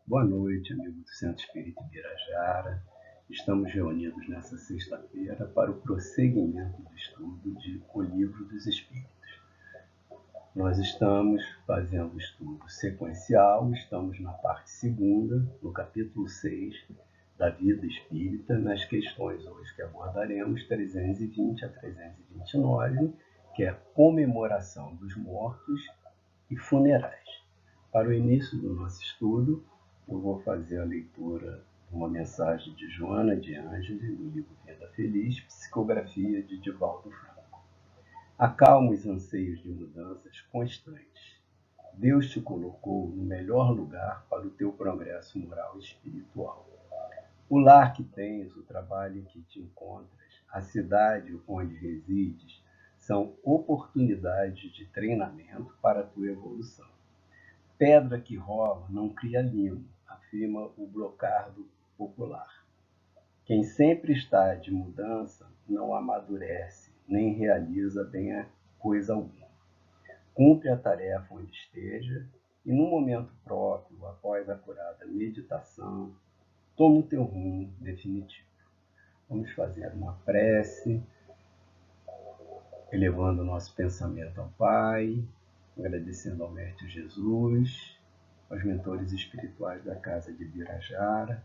Boa noite, amigo do Centro Espírita Ibirajara. Estamos reunidos nessa sexta-feira para o prosseguimento do estudo de O Livro dos Espíritos. Nós estamos fazendo o estudo sequencial, estamos na parte segunda, no capítulo 6 da Vida Espírita, nas questões hoje que abordaremos 320 a 329, que é a comemoração dos mortos e funerais. Para o início do nosso estudo, eu vou fazer a leitura de uma mensagem de Joana de Ângeles, no livro Vida Feliz, psicografia de Divaldo Franco. Acalma os anseios de mudanças constantes. Deus te colocou no melhor lugar para o teu progresso moral e espiritual. O lar que tens, o trabalho em que te encontras, a cidade onde resides, são oportunidades de treinamento para a tua evolução. Pedra que rola não cria limo, afirma o brocardo popular. Quem sempre está de mudança não amadurece, nem realiza bem a coisa alguma. Cumpre a tarefa onde esteja e, no momento próprio, após a acurada meditação, toma o teu rumo definitivo. Vamos fazer uma prece, elevando o nosso pensamento ao Pai, agradecendo ao Mestre Jesus, aos mentores espirituais da Casa de Ibirajara,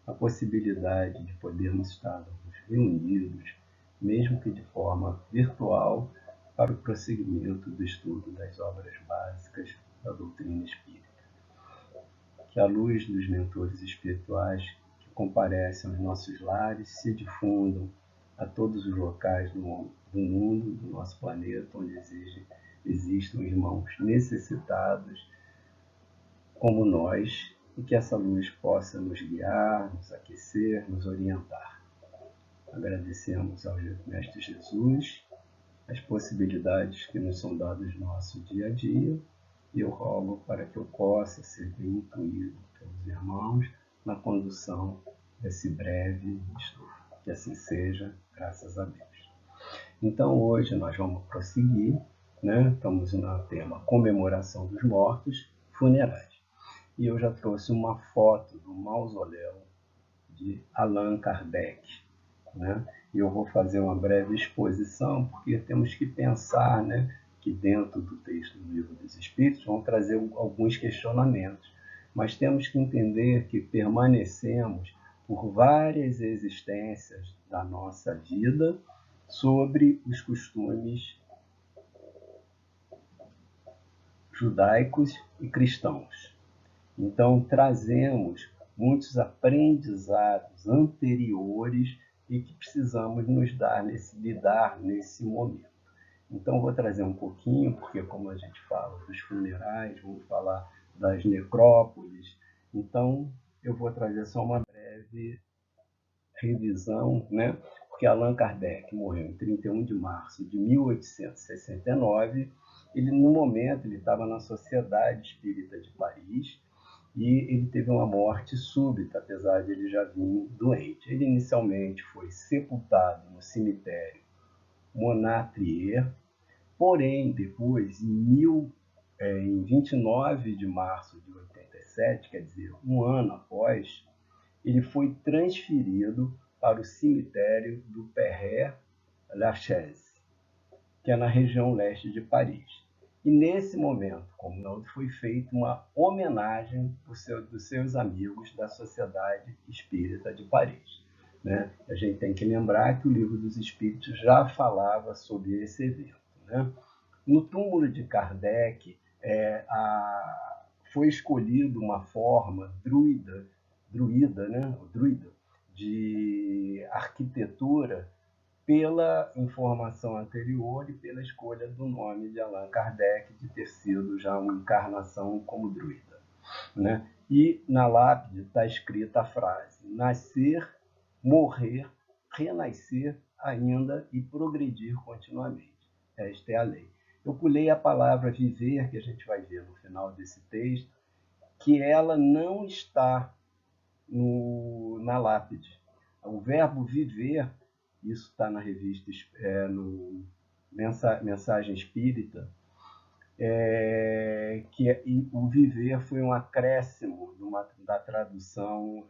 a possibilidade de podermos estar reunidos, mesmo que de forma virtual, para o prosseguimento do estudo das obras básicas da doutrina espírita. Que a luz dos mentores espirituais que comparecem aos nossos lares se difundam a todos os locais do mundo, do nosso planeta, onde existam irmãos necessitados como nós, e que essa luz possa nos guiar, nos aquecer, nos orientar. Agradecemos ao Mestre Jesus as possibilidades que nos são dadas no nosso dia a dia, e eu rogo para que eu possa ser bem incluído pelos irmãos na condução desse breve estudo. Que assim seja, graças a Deus. Então hoje nós vamos prosseguir, Estamos no tema comemoração dos mortos, funerais. E eu já trouxe uma foto do mausoléu de Allan Kardec, E eu vou fazer uma breve exposição, porque temos que pensar, que dentro do texto do Livro dos Espíritos vão trazer alguns questionamentos, mas temos que entender que permanecemos por várias existências da nossa vida sobre os costumes judaicos e cristãos. Então, trazemos muitos aprendizados anteriores e que precisamos lidar nesse momento. Então, vou trazer um pouquinho, porque como a gente fala dos funerais, vamos falar das necrópolis. Então, eu vou trazer só uma breve revisão, Porque Allan Kardec morreu em 31 de março de 1869. No momento, ele estava na Sociedade Espírita de Paris, e ele teve uma morte súbita, apesar de ele já vir doente. Ele inicialmente foi sepultado no cemitério Montmartre, porém, depois, em 29 de março de 87, quer dizer, um ano após, ele foi transferido para o cemitério do Père-Lachaise, que é na região leste de Paris. E nesse momento, como não, foi feita uma homenagem dos seus amigos da Sociedade Espírita de Paris. A gente tem que lembrar que o Livro dos Espíritos já falava sobre esse evento. No túmulo de Kardec, foi escolhida uma forma druida de arquitetura pela informação anterior e pela escolha do nome de Allan Kardec, de ter sido já uma encarnação como druida. E na lápide está escrita a frase: nascer, morrer, renascer ainda e progredir continuamente. Esta é a lei. Eu pulei a palavra viver, que a gente vai ver no final desse texto, que ela não está na lápide. O verbo viver, isso está na revista, no Mensagem Espírita, E o viver foi um acréscimo da tradução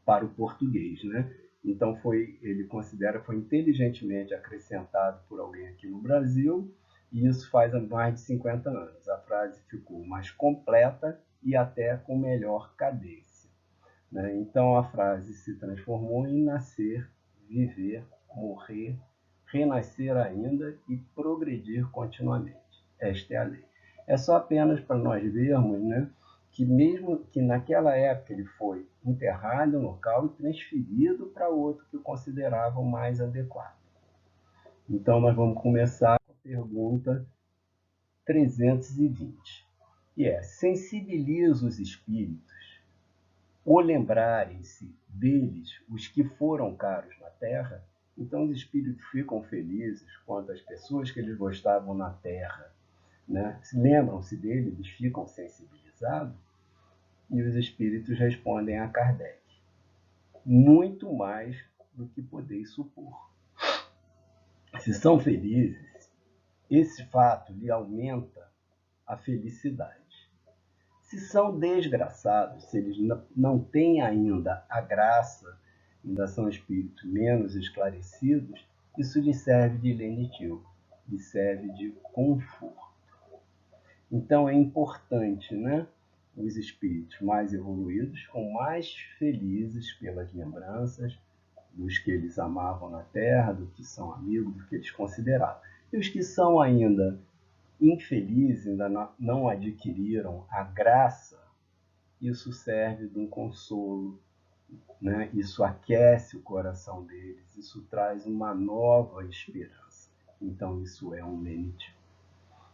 para o português, né? Então ele considera foi inteligentemente acrescentado por alguém aqui no Brasil, e isso faz há mais de 50 anos. A frase ficou mais completa e até com melhor cadência, né? Então a frase se transformou em nascer, viver, morrer, renascer ainda e progredir continuamente. Esta é a lei. É só apenas para nós vermos, né, que mesmo que naquela época ele foi enterrado no local e transferido para outro que o consideravam mais adequado. Então nós vamos começar com a pergunta 320, que é: sensibiliza os espíritos ou lembrarem-se deles os que foram caros na terra? Então os espíritos ficam felizes quando as pessoas que eles gostavam na terra, né, lembram-se dele, eles ficam sensibilizados? E os espíritos respondem a Kardec: muito mais do que podeis supor. Se são felizes, esse fato lhe aumenta a felicidade. Se são desgraçados, se eles não têm ainda a graça, ainda são espíritos menos esclarecidos, isso lhe serve de lenitivo, lhe serve de conforto. Então é importante, né, os espíritos mais evoluídos ficam mais felizes pelas lembranças dos que eles amavam na Terra, do que são amigos, do que eles consideravam. E os que são ainda infelizes, ainda não adquiriram a graça, isso serve de um consolo, né? Isso aquece o coração deles, isso traz uma nova esperança. Então isso é um lenitivo.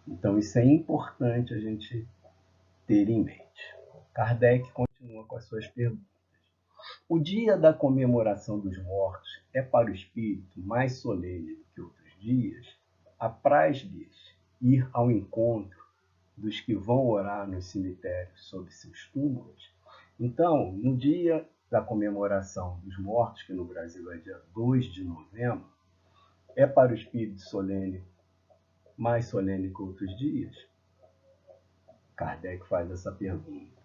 Então isso é importante a gente ter em mente. Kardec continua com as suas perguntas. O dia da comemoração dos mortos é para o espírito mais solene do que outros dias? Apraz-lhes ir ao encontro dos que vão orar nos cemitérios sobre seus túmulos? Então, no dia da comemoração dos mortos, que no Brasil é dia 2 de novembro, é para o espírito solene mais solene que outros dias? Kardec faz essa pergunta.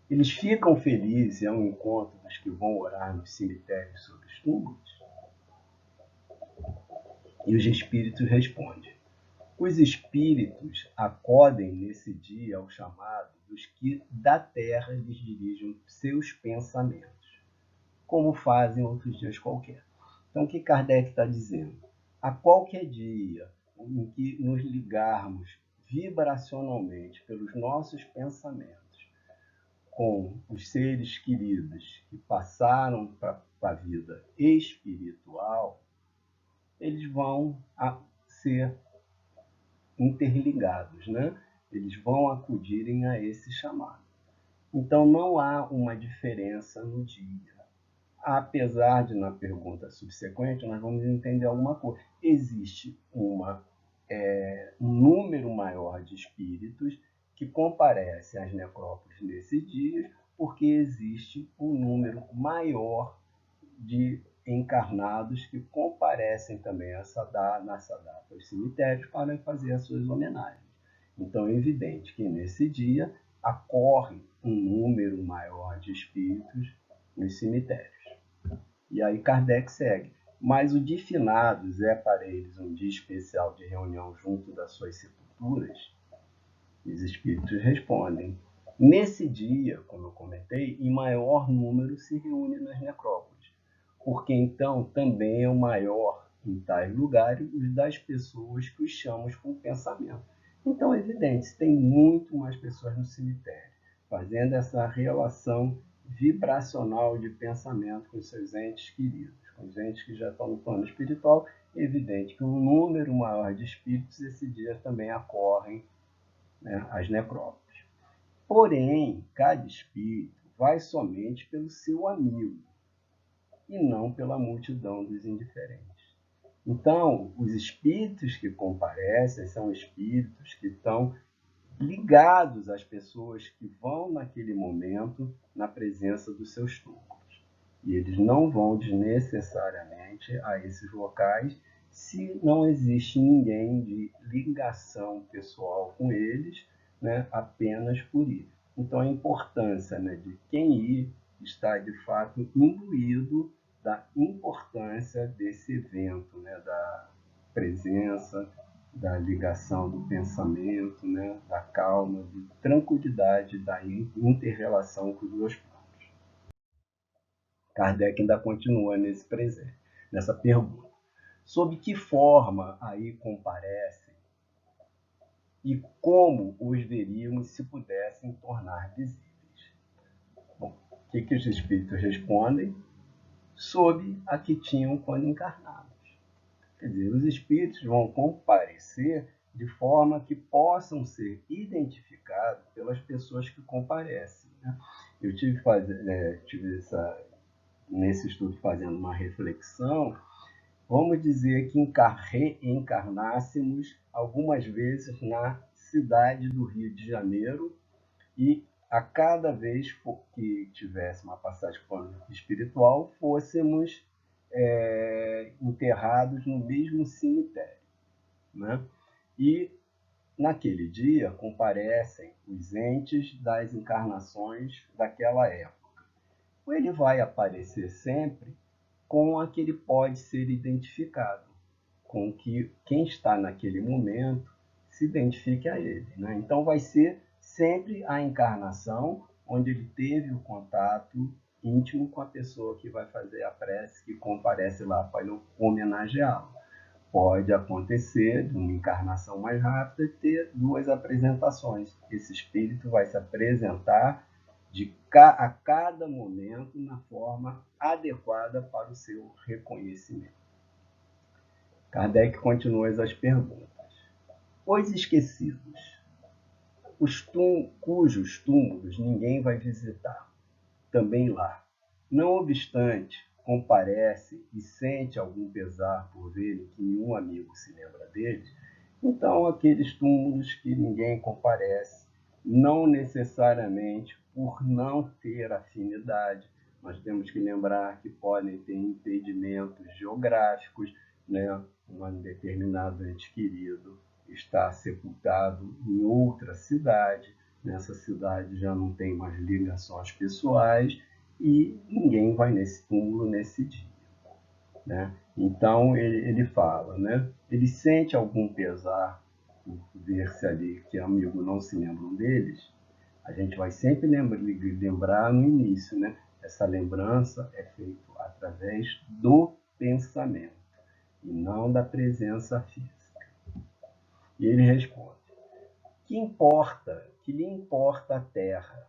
Eles ficam felizes ao encontro dos que vão orar nos cemitérios sobre os túmulos? E os espíritos respondem: os espíritos acodem nesse dia ao chamado dos que da terra lhes dirigem seus pensamentos, como fazem outros dias qualquer. Então, o que Kardec está dizendo? A qualquer dia em que nos ligarmos vibracionalmente pelos nossos pensamentos com os seres queridos que passaram para a vida espiritual, eles vão ser interligados, né? Eles vão acudirem a esse chamado. Então não há uma diferença no dia. Apesar de, na pergunta subsequente, nós vamos entender alguma coisa. Existe um número maior de espíritos que comparecem às necrópolis nesses dias, porque existe um número maior de encarnados que comparecem também nessa data aos cemitérios para fazer as suas homenagens. Então é evidente que nesse dia ocorre um número maior de espíritos nos cemitérios. E aí Kardec segue: mas o de finados é para eles um dia especial de reunião junto das suas sepulturas? Os espíritos respondem: nesse dia, como eu comentei, em maior número se reúne nas necrópolis, porque então também é o maior em tais lugares os das pessoas que os chamamos com pensamento. Então é evidente, se tem muito mais pessoas no cemitério, fazendo essa relação vibracional de pensamento com seus entes queridos, com os entes que já estão no plano espiritual, é evidente que um número maior de espíritos esse dia também ocorrem, né, às necrópolis. Porém, cada espírito vai somente pelo seu amigo e não pela multidão dos indiferentes. Então, os espíritos que comparecem são espíritos que estão ligados às pessoas que vão naquele momento na presença dos seus túmulos. E eles não vão desnecessariamente a esses locais, se não existe ninguém de ligação pessoal com eles, né, apenas por ir. Então, a importância, né, de quem ir está, de fato, imbuído da importância desse evento, né, da presença, da ligação do pensamento, né, da calma, de tranquilidade, da inter-relação com os dois planos. Kardec ainda continua nessa pergunta. Sob que forma aí comparecem e como os veríamos se pudessem tornar visíveis? Bom, o que os espíritos respondem? Sob a que tinham quando encarnados. Quer dizer, os espíritos vão comparecer de forma que possam ser identificados pelas pessoas que comparecem, né? Eu tive nesse estudo fazendo uma reflexão. Vamos dizer que reencarnássemos algumas vezes na cidade do Rio de Janeiro e a cada vez que tivesse uma passagem por plano espiritual, fôssemos enterrados no mesmo cemitério, né? E naquele dia comparecem os entes das encarnações daquela época. Ele vai aparecer sempre com a que ele pode ser identificado, com que quem está naquele momento se identifique a ele, né? Então vai ser sempre a encarnação onde ele teve o contato íntimo com a pessoa que vai fazer a prece, que comparece lá para homenageá-lo. Pode acontecer, de uma encarnação mais rápida, ter duas apresentações. Esse espírito vai se apresentar a cada momento na forma adequada para o seu reconhecimento. Kardec continua as perguntas. Os esquecidos, cujos túmulos ninguém vai visitar, também lá, não obstante, comparece e sente algum pesar por verem que nenhum amigo se lembra deles, então aqueles túmulos que ninguém comparece, não necessariamente por não ter afinidade, nós temos que lembrar que podem ter impedimentos geográficos, né? Um determinado ente querido está sepultado em outra cidade, nessa cidade já não tem mais ligações pessoais e ninguém vai nesse túmulo nesse dia, né? Então ele fala, né? Ele sente algum pesar por ver-se ali que amigo não se lembram deles. A gente vai sempre lembrar no início, né? Essa lembrança é feita através do pensamento e não da presença física. E ele responde: que lhe importa a terra?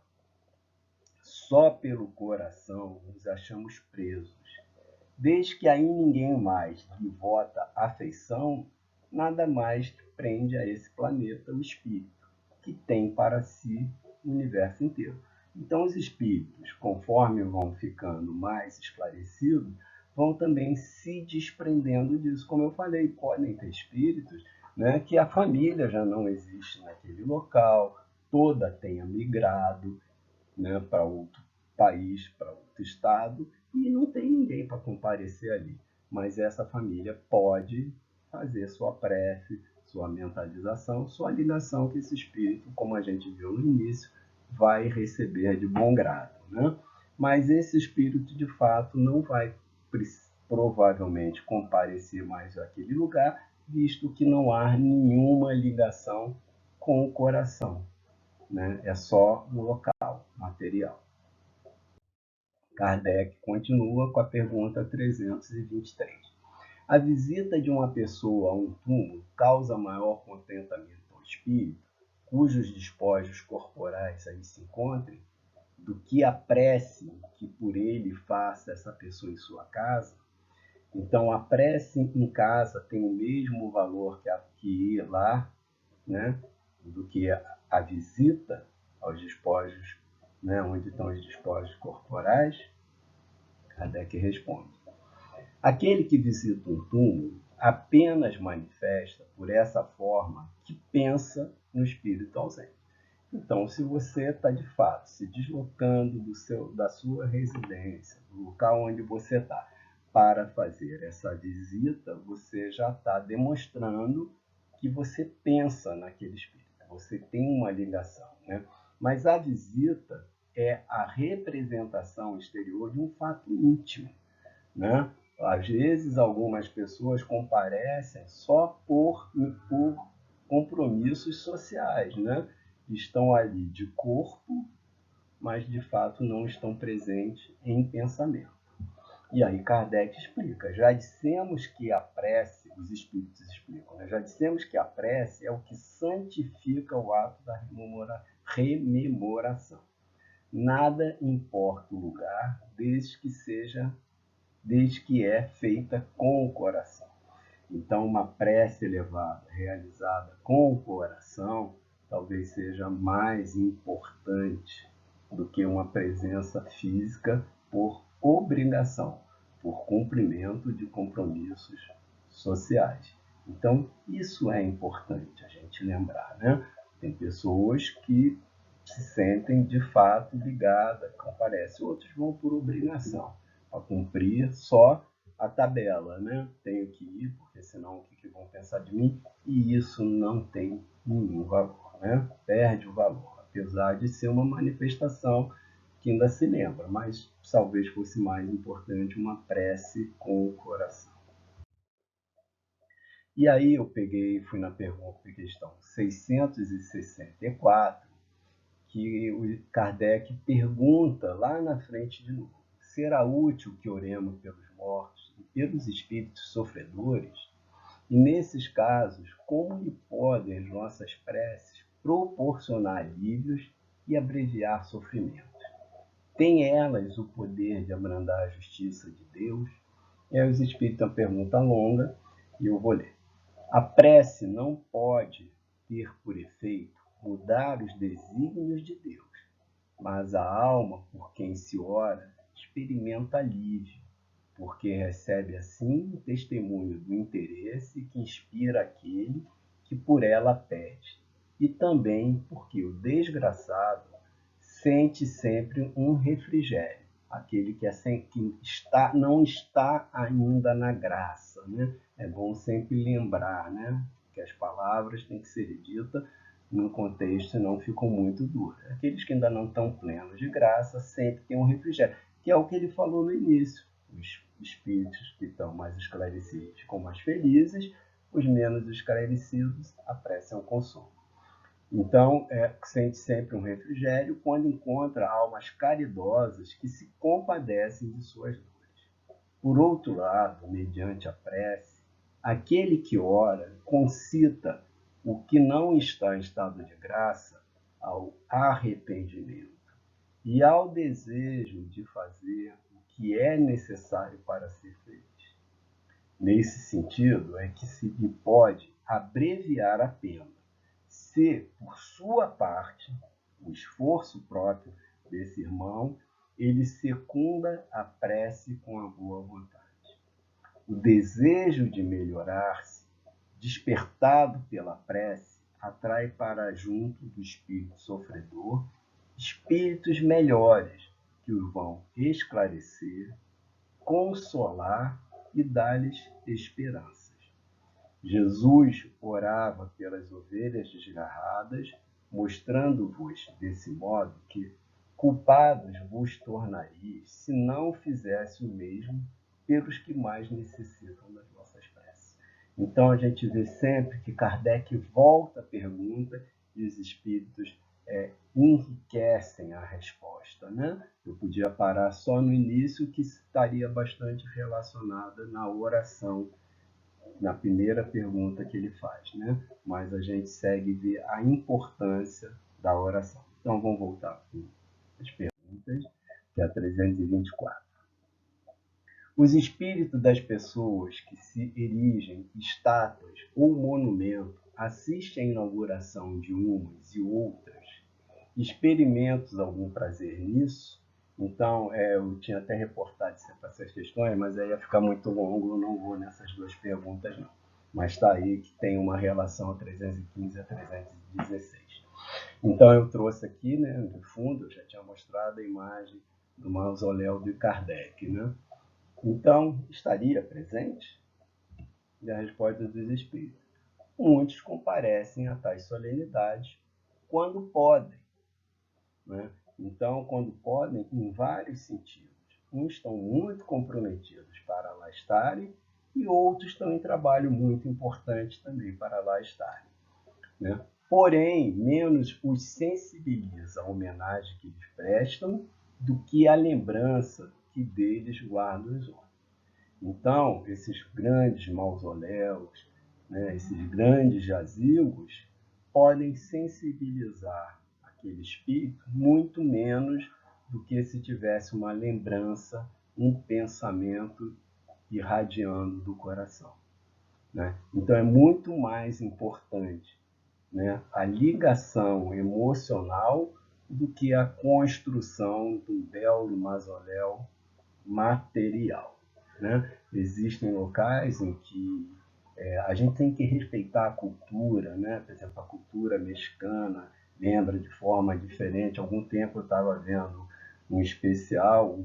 Só pelo coração nos achamos presos. Desde que aí ninguém mais lhe vota afeição, nada mais que prende a esse planeta o espírito, que tem para si o universo inteiro. Então os espíritos, conforme vão ficando mais esclarecidos, vão também se desprendendo disso. Como eu falei, podem ter espíritos, né, que a família já não existe naquele local, toda tenha migrado, né, para outro país, para outro estado, e não tem ninguém para comparecer ali. Mas essa família pode fazer sua prece, sua mentalização, sua ligação que esse espírito, como a gente viu no início, vai receber de bom grado, né? Mas esse espírito, de fato, não vai provavelmente comparecer mais àquele lugar, visto que não há nenhuma ligação com o coração, né? É só um local material. Kardec continua com a pergunta 323. A visita de uma pessoa a um túmulo causa maior contentamento ao espírito, cujos despojos corporais aí se encontrem, do que a prece que por ele faça essa pessoa em sua casa? Então, a prece em casa tem o mesmo valor que ir lá, né, do que a visita aos despojos, né, onde estão os despojos corporais? Kardec responde: aquele que visita um túmulo apenas manifesta por essa forma que pensa no espírito ausente. Então, se você está de fato se deslocando da sua residência, do local onde você está, para fazer essa visita, você já está demonstrando que você pensa naquele espírito, você tem uma ligação, né? Mas a visita é a representação exterior de um fato íntimo, né? Às vezes, algumas pessoas comparecem só por compromissos sociais, né? Estão ali de corpo, mas de fato não estão presentes em pensamento. E aí Kardec explica, já dissemos que a prece, os espíritos explicam, né? Já dissemos que a prece é o que santifica o ato da rememoração. Nada importa o lugar, desde que é feita com o coração. Então, uma prece elevada, realizada com o coração, talvez seja mais importante do que uma presença física por obrigação, por cumprimento de compromissos sociais. Então, isso é importante a gente lembrar, né? Tem pessoas que se sentem de fato ligadas, comparecem, outros vão por obrigação, a cumprir só a tabela, né? Tenho que ir, porque senão o que vão pensar de mim? E isso não tem nenhum valor, né? Perde o valor, apesar de ser uma manifestação que ainda se lembra, mas talvez fosse mais importante uma prece com o coração. E aí eu fui na pergunta de questão 664, que o Kardec pergunta lá na frente de novo: será útil que oremos pelos mortos e pelos espíritos sofredores? E nesses casos, como lhe podem as nossas preces proporcionar alívios e abreviar sofrimentos? Têm elas o poder de abrandar a justiça de Deus? E aí os espíritos, uma pergunta longa, e eu vou ler. A prece não pode ter por efeito mudar os desígnios de Deus, mas a alma por quem se ora experimenta alívio, porque recebe assim o testemunho do interesse que inspira aquele que por ela pede, e também porque o desgraçado sente sempre um refrigério, aquele que não está ainda na graça, né? É bom sempre lembrar, né, que as palavras têm que ser ditas num contexto, senão ficam muito duras. Aqueles que ainda não estão plenos de graça sempre têm um refrigério, que é o que ele falou no início. Os espíritos que estão mais esclarecidos ficam mais felizes, os menos esclarecidos apreciam o consolo. Então, sente sempre um refrigério quando encontra almas caridosas que se compadecem de suas dores. Por outro lado, mediante a prece, aquele que ora concita o que não está em estado de graça ao arrependimento e ao desejo de fazer o que é necessário para ser feliz. Nesse sentido, é que se lhe pode abreviar a pena, se, por sua parte, o esforço próprio desse irmão, ele secunda a prece com a boa vontade. O desejo de melhorar-se, despertado pela prece, atrai para junto do espírito sofredor espíritos melhores que os vão esclarecer, consolar e dar-lhes esperanças. Jesus orava pelas ovelhas desgarradas, mostrando-vos desse modo que culpados vos tornarias se não fizesse o mesmo pelos que mais necessitam das vossas preces. Então a gente vê sempre que Kardec volta à pergunta e os espíritos enriquecem a resposta, né? Eu podia parar só no início, que estaria bastante relacionada na oração, na primeira pergunta que ele faz, né? Mas a gente segue ver a importância da oração. Então vamos voltar para as perguntas, que é a 324. Os espíritos das pessoas que se erigem estátuas ou monumentos assistem à inauguração de umas e outras, experimentos algum prazer nisso? Então, eu tinha até reportado para essas questões, mas aí ia ficar muito longo, eu não vou nessas duas perguntas, não. Mas está aí que tem uma relação a 315 a 316. Então, eu trouxe aqui, né, no fundo, eu já tinha mostrado a imagem do mausoléu de Kardec, né? Então, estaria presente? E a resposta dos espíritos: muitos comparecem a tais solenidades quando podem, né? Então, quando podem, em vários sentidos. Uns estão muito comprometidos para lá estarem e outros estão em trabalho muito importante também para lá estarem, né? Porém, menos os sensibiliza a homenagem que lhes prestam do que a lembrança que deles guardam os homens. Então, esses grandes mausoléus, né, esses grandes jazigos, podem sensibilizar aquele espírito muito menos do que se tivesse uma lembrança, um pensamento irradiando do coração, né? Então, é muito mais importante, né, a ligação emocional do que a construção de um belo mausoléu material, né? Existem locais em que a gente tem que respeitar a cultura, né? Por exemplo, a cultura mexicana lembra de forma diferente. Há algum tempo eu estava vendo um especial,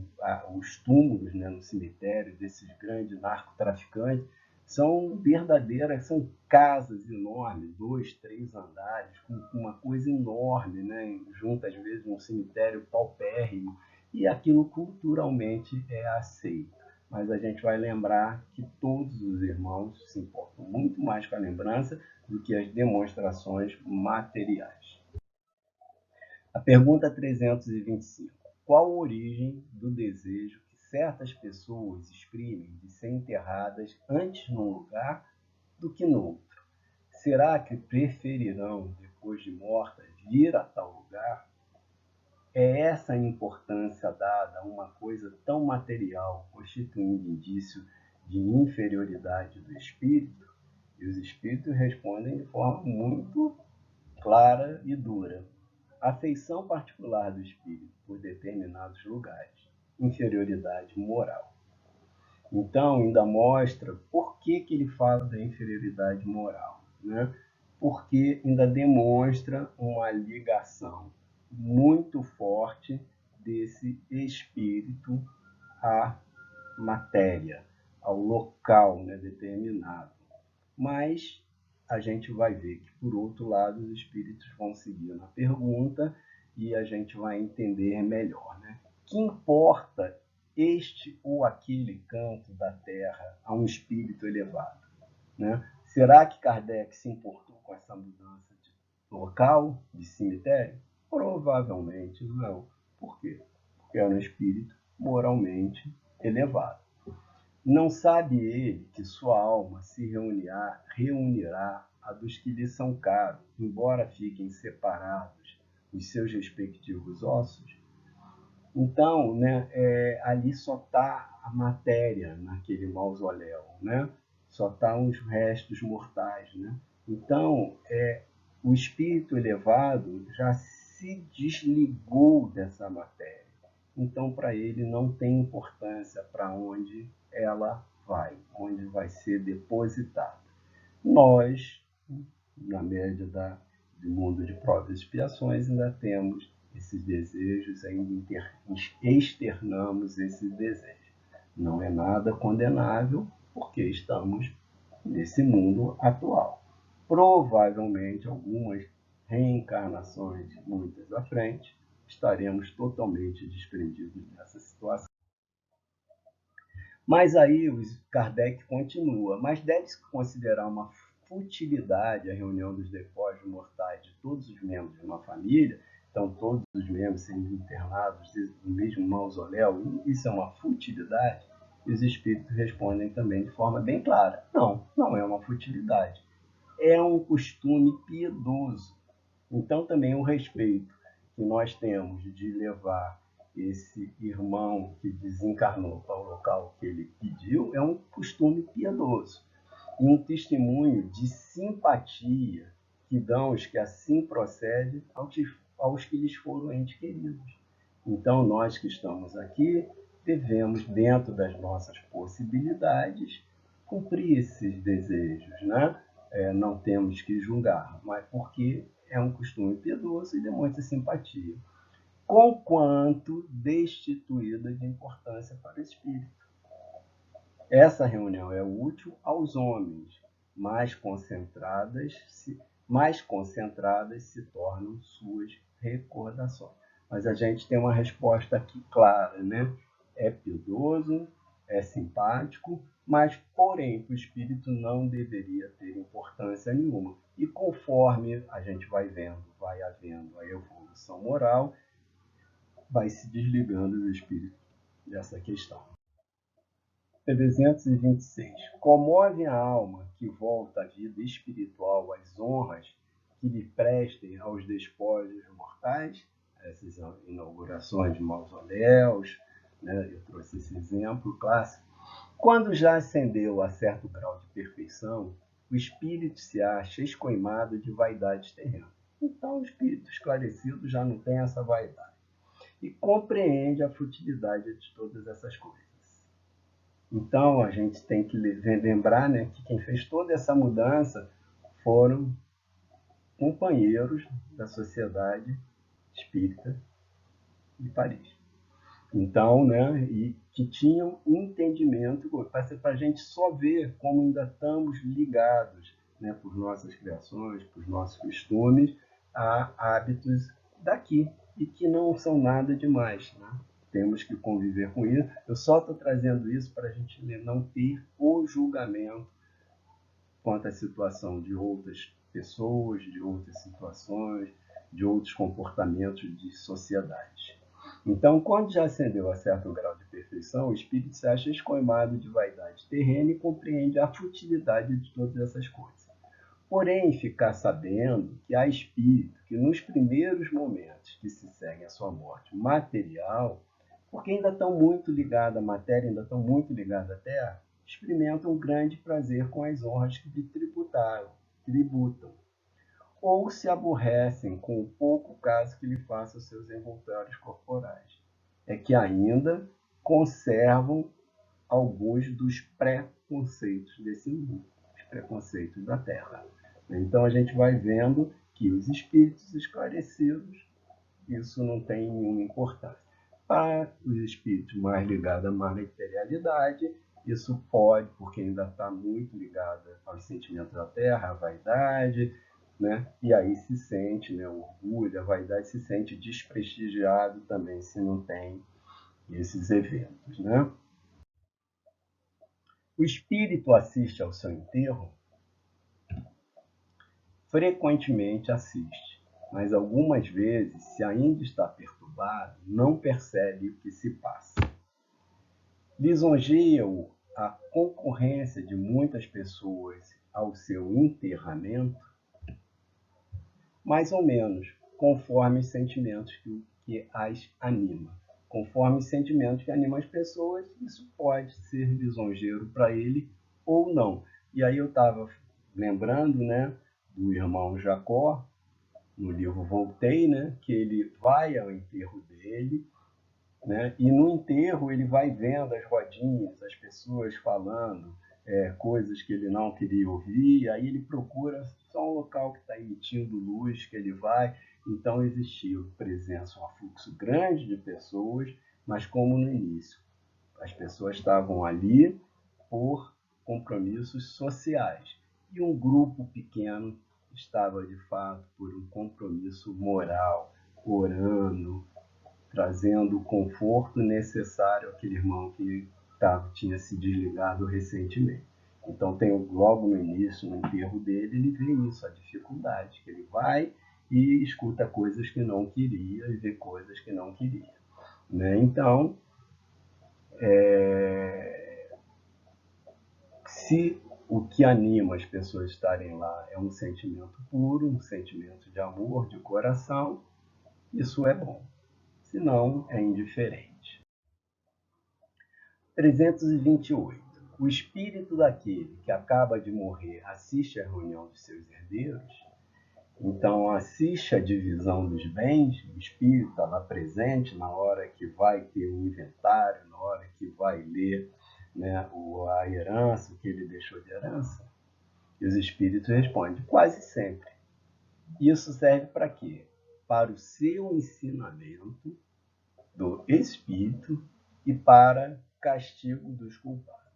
os túmulos, né, no cemitério desses grandes narcotraficantes são verdadeiras, são casas enormes, 2, 3 andares, com uma coisa enorme, né? Junto às vezes um cemitério paupérrimo, e aquilo culturalmente é aceito. Mas a gente vai lembrar que todos os irmãos se importam muito mais com a lembrança do que as demonstrações materiais. A pergunta 325. Qual a origem do desejo que certas pessoas exprimem de ser enterradas antes num lugar do que no outro? Será que preferirão, depois de mortas, vir a tal lugar? É essa a importância dada a uma coisa tão material, constituindo indício de inferioridade do espírito? E os espíritos respondem de forma muito clara e dura. Afeição particular do espírito por determinados lugares, inferioridade moral. Então, ainda mostra por que ele fala da inferioridade moral, né? Porque ainda demonstra uma ligação muito forte desse espírito à matéria, ao local, né, determinado. Mas a gente vai ver que, por outro lado, os espíritos vão seguir na pergunta e a gente vai entender melhor, né? Que importa este ou aquele canto da terra a um espírito elevado, né? Será que Kardec se importou com essa mudança de local, de cemitério? Provavelmente não. Por quê? Porque era um espírito moralmente elevado. Não sabe ele que sua alma se reunirá a dos que lhe são caros, embora fiquem separados os seus respectivos ossos? Então, né, ali só está a matéria naquele mausoléu, né? Só está os restos mortais, né? Então, o espírito elevado já se desligou dessa matéria. Então, para ele não tem importância para onde ela vai, onde vai ser depositada. Nós, na média do mundo de provas e expiações, ainda temos esses desejos, ainda externamos esses desejos. Não é nada condenável, porque estamos nesse mundo atual. Provavelmente, algumas reencarnações, muitas à frente, estaremos totalmente desprendidos dessa situação. Mas aí o Kardec continua, mas deve-se considerar uma futilidade a reunião dos depósitos mortais de todos os membros de uma família, então todos os membros sendo internados no mesmo mausoléu, isso é uma futilidade? E os espíritos respondem também de forma bem clara: não, não é uma futilidade. É um costume piedoso. Então também o respeito que nós temos de levar esse irmão que desencarnou para o local que ele pediu é um costume piedoso e um testemunho de simpatia que dão os que assim procedem aos que lhes foram entes queridos. Então nós que estamos aqui devemos, dentro das nossas possibilidades, cumprir esses desejos, né? Não temos que julgar, mas porque é um costume piedoso e demonstra simpatia, conquanto destituída de importância para o espírito. Essa reunião é útil aos homens, mais concentradas se tornam suas recordações. Mas a gente tem uma resposta aqui clara, né? É piedoso, é simpático, mas, porém, o espírito não deveria ter importância nenhuma. E conforme a gente vai vendo, vai havendo a evolução moral, vai se desligando do espírito dessa questão. 326. Comove a alma que volta à vida espiritual as honras que lhe prestem aos despojos mortais, essas inaugurações de mausoléus, né? Eu trouxe esse exemplo clássico. Quando já ascendeu a certo grau de perfeição, o espírito se acha escoimado de vaidades terrenas. Então, o espírito esclarecido já não tem essa vaidade e compreende a futilidade de todas essas coisas. Então, a gente tem que lembrar, né, que quem fez toda essa mudança foram companheiros da Sociedade Espírita de Paris. Então, né, e que tinham um entendimento, para a gente só ver como ainda estamos ligados, né, por nossas criações, por nossos costumes, a hábitos daqui, e que não são nada demais, né? Temos que conviver com isso. Eu só estou trazendo isso para a gente não ter o julgamento quanto à situação de outras pessoas, de outras situações, de outros comportamentos de sociedade. Então, quando já ascendeu a certo grau de perfeição, o espírito se acha escoimado de vaidade terrena e compreende a futilidade de todas essas coisas. Porém, ficar sabendo que há espírito que nos primeiros momentos que se seguem à sua morte material, porque ainda estão muito ligados à matéria, ainda estão muito ligados à terra, experimentam um grande prazer com as honras que lhe tributam, ou se aborrecem com o pouco caso que lhe faça os seus envoltórios corporais. É que ainda conservam alguns dos preconceitos desse mundo, os preconceitos da Terra. Então a gente vai vendo que os espíritos esclarecidos, isso não tem nenhuma importância. Para os espíritos mais ligados à materialidade, isso pode, porque ainda está muito ligado aos sentimentos da Terra, à vaidade, né? E aí se sente, né, o orgulho, a vaidade se sente desprestigiado também se não tem esses eventos, né? O espírito assiste ao seu enterro? Frequentemente assiste, mas algumas vezes, se ainda está perturbado, não percebe o que se passa. Lisonjeia-o a concorrência de muitas pessoas ao seu enterramento? Mais ou menos, conforme os sentimentos que as anima. Conforme os sentimentos que animam as pessoas, isso pode ser lisonjeiro para ele ou não. E aí eu estava lembrando, né, do irmão Jacó, no livro Voltei, né, que ele vai ao enterro dele, né, e no enterro ele vai vendo as rodinhas, as pessoas falando coisas que ele não queria ouvir, aí ele procura só um local que está emitindo luz, que ele vai. Então existia presença, um fluxo grande de pessoas, mas como no início, as pessoas estavam ali por compromissos sociais. E um grupo pequeno estava, de fato, por um compromisso moral, orando, trazendo o conforto necessário àquele irmão que tinha se desligado recentemente. Então, tem logo no início, no enterro dele, ele vê isso, a dificuldade, que ele vai e escuta coisas que não queria e vê coisas que não queria. Né? Então, se o que anima as pessoas a estarem lá é um sentimento puro, um sentimento de amor, de coração, isso é bom. Se não, é indiferente. 328. O espírito daquele que acaba de morrer assiste à reunião de seus herdeiros? Então, assiste à divisão dos bens, o espírito está lá presente na hora que vai ter o inventário, na hora que vai ler, né, a herança, o que ele deixou de herança? E os espíritos respondem, quase sempre. Isso serve para quê? Para o seu ensinamento do espírito e para castigo dos culpados.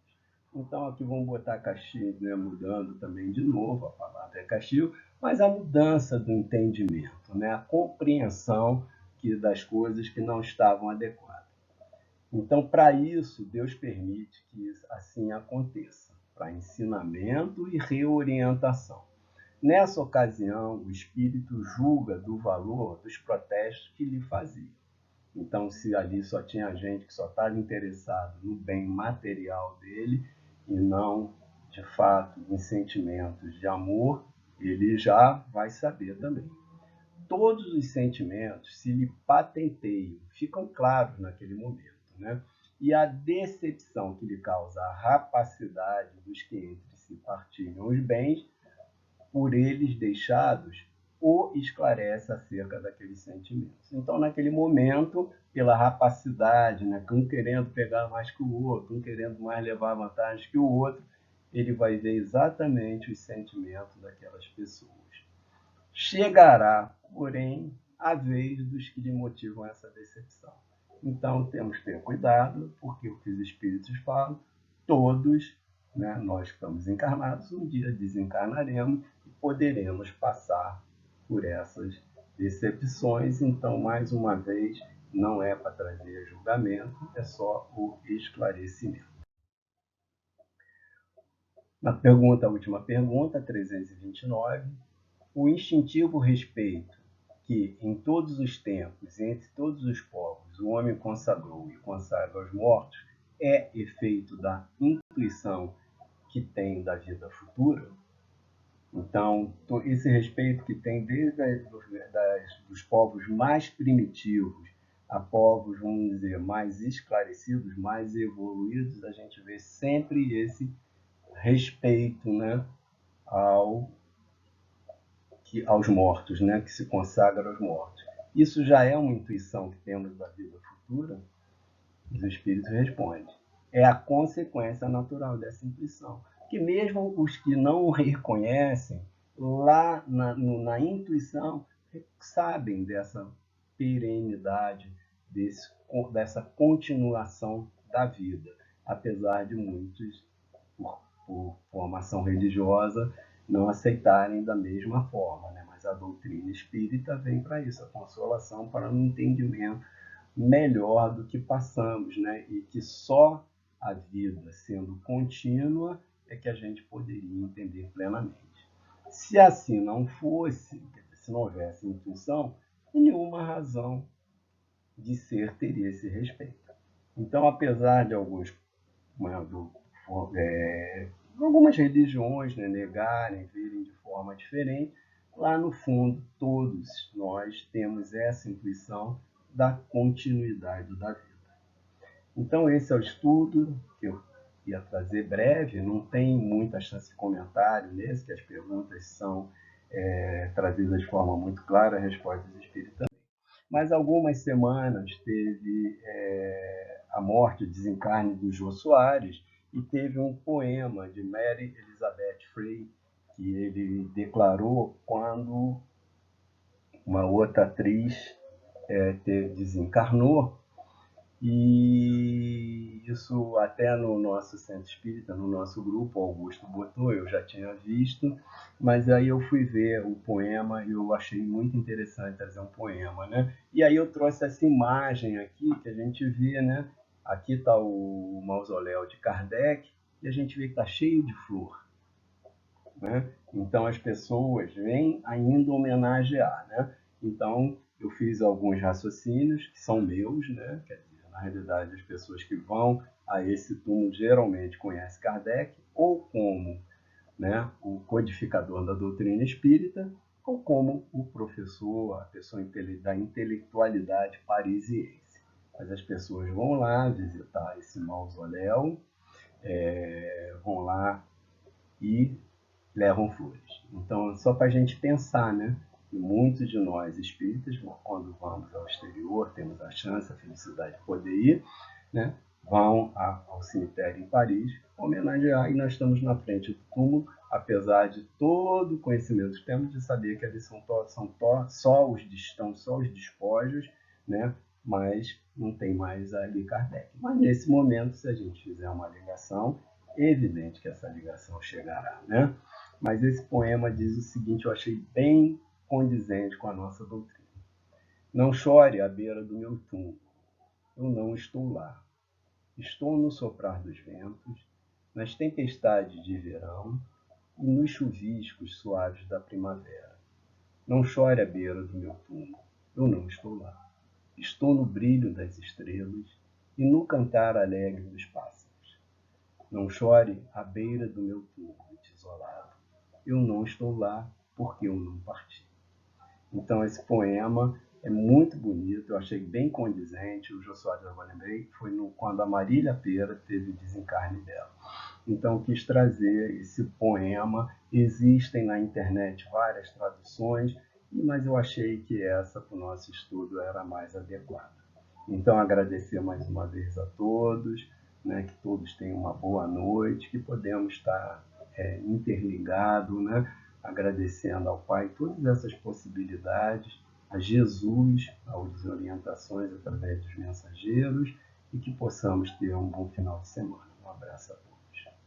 Então aqui vamos botar castigo, né? Mudando também de novo, a palavra é castigo, mas a mudança do entendimento, né? A compreensão das coisas que não estavam adequadas. Então, para isso, Deus permite que assim aconteça, para ensinamento e reorientação. Nessa ocasião, o espírito julga do valor dos protestos que lhe fazia. Então, se ali só tinha gente que só estava interessado no bem material dele e não, de fato, em sentimentos de amor, ele já vai saber também. Todos os sentimentos se lhe patenteiam, ficam claros naquele momento, né? E a decepção que lhe causa a rapacidade dos que entre si partilham os bens, por eles deixados, o esclarece acerca daqueles sentimentos. Então, naquele momento, pela rapacidade, né, um querendo pegar mais que o outro, um querendo mais levar vantagem que o outro, ele vai ver exatamente os sentimentos daquelas pessoas. Chegará, porém, a vez dos que lhe motivam essa decepção. Então, temos que ter cuidado, porque o que os espíritos falam, todos, né, nós que estamos encarnados, um dia desencarnaremos e poderemos passar por essas decepções. Então, mais uma vez, não é para trazer julgamento, é só o esclarecimento. Na pergunta, a última pergunta, 329, o instintivo respeito que, em todos os tempos e entre todos os povos, o homem consagrou e consagra aos mortos, é efeito da intuição que tem da vida futura? Então, esse respeito que tem desde dos povos mais primitivos a povos, vamos dizer, mais esclarecidos, mais evoluídos, a gente vê sempre esse respeito, né, aos mortos, né, que se consagra aos mortos. Isso já é uma intuição que temos da vida futura? Os espíritos respondem. É a consequência natural dessa intuição. Que mesmo os que não reconhecem, lá na intuição, sabem dessa perenidade, dessa continuação da vida. Apesar de muitos, por formação religiosa, não aceitarem da mesma forma, né? Mas a doutrina espírita vem para isso, a consolação para um entendimento melhor do que passamos, né? E que só a vida sendo contínua é que a gente poderia entender plenamente. Se assim não fosse, se não houvesse intuição, nenhuma razão de ser teria esse respeito. Então, apesar de algumas religiões, né, negarem, verem de forma diferente, lá no fundo todos nós temos essa intuição da continuidade da vida. Então esse é o estudo que eu ia trazer breve, não tem muita chance de comentário nesse, que as perguntas são trazidas de forma muito clara, a resposta dos espíritos também. Mas algumas semanas teve a morte, o desencarne do Jô Soares, e teve um poema de Mary Elizabeth Frey, que ele declarou quando uma outra atriz desencarnou, e isso até no nosso centro espírita, no nosso grupo, o Augusto botou, eu já tinha visto, mas aí eu fui ver o poema e eu achei muito interessante trazer um poema, né? E aí eu trouxe essa imagem aqui que a gente vê, né? Aqui está o mausoléu de Kardec e a gente vê que está cheio de flor, né? Então as pessoas vêm ainda homenagear, né? Então eu fiz alguns raciocínios que são meus, né? Quer dizer, na realidade as pessoas que vão a esse túmulo geralmente conhecem Kardec ou como, né, o codificador da doutrina espírita ou como o professor, a pessoa da intelectualidade parisiense. Mas as pessoas vão lá visitar esse mausoléu, vão lá e levam flores. Então, só para a gente pensar, né? E muitos de nós espíritas, quando vamos ao exterior, temos a chance, a felicidade de poder ir, né? Vão ao cemitério em Paris homenagear e nós estamos na frente do túmulo, apesar de todo o conhecimento que temos de saber que ali estão só os despojos, né? Mas não tem mais ali Kardec. Mas nesse momento, se a gente fizer uma alegação, É evidente que essa ligação chegará, né? Mas esse poema diz o seguinte, eu achei bem condizente com a nossa doutrina. Não chore à beira do meu túmulo, eu não estou lá. Estou no soprar dos ventos, nas tempestades de verão e nos chuviscos suaves da primavera. Não chore à beira do meu túmulo, eu não estou lá. Estou no brilho das estrelas e no cantar alegre dos pássaros. Não chore à beira do meu túmulo desolado. Eu não estou lá porque eu não parti. Então esse poema é muito bonito, eu achei bem condizente. O Jô Soares eu lembrei que foi quando a Marília Pêra teve o desencarne dela. Então quis trazer esse poema. Existem na internet várias traduções, mas eu achei que essa para o nosso estudo era mais adequada. Então agradecer mais uma vez a todos, né, que todos tenham uma boa noite, que podemos estar interligados, né, agradecendo ao Pai todas essas possibilidades, a Jesus, as orientações através dos mensageiros, e que possamos ter um bom final de semana. Um abraço a todos.